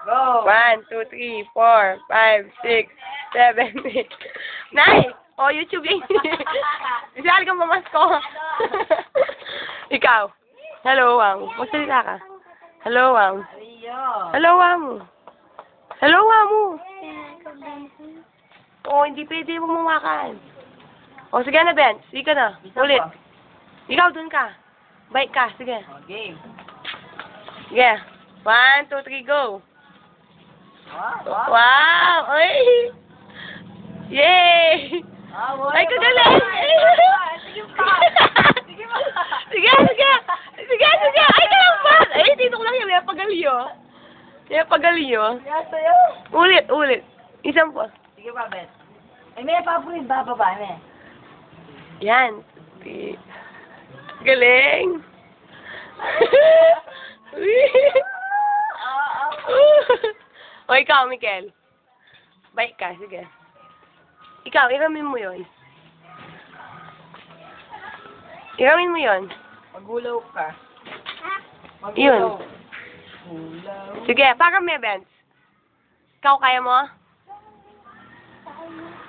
Go! 1, 2, 3, 4, 5, 6, 7, 8. Nay! O, YouTube yan. Isali kang mamasko. Ikaw. Hello, Wang. Magsalita ka. Hello, Wang. Rio! Hello, Wang. Hello, Wang mo. O, hindi pwede mo mawakan. O, sige na, Ben. Sige na. Ulit. Ikaw, dun ka. Bike ka. Sige. Game! Sige. 1, 2, 3, go. Wow! Wow! Ay! Yay! Ay, kagaling! Sige pa! Sige pa! Sige, sige! Sige, sige! Ay, kalampas! Ay, dito ko lang yan. May pagaliyo. May pagaliyo. Kaya sa'yo! Ulit, ulit. Isang po. Sige pa, Bet. Ay, may papulit ba ba eh? Yan. Galing! O, ikaw, Mikel. Bike ka, sige. Ikaw, iramin mo yun. Iramin mo yun. Magulaw ka. Yun. Gulaw. Sige, para may events. Ikaw, kaya mo?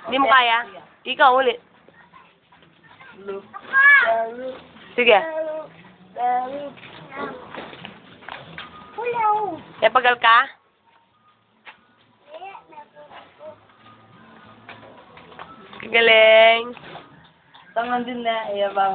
Hindi mo kaya? Ikaw, ulit. Look. Sige. Gulaw. Napagal ka? Galing. Tangan din na, iya ba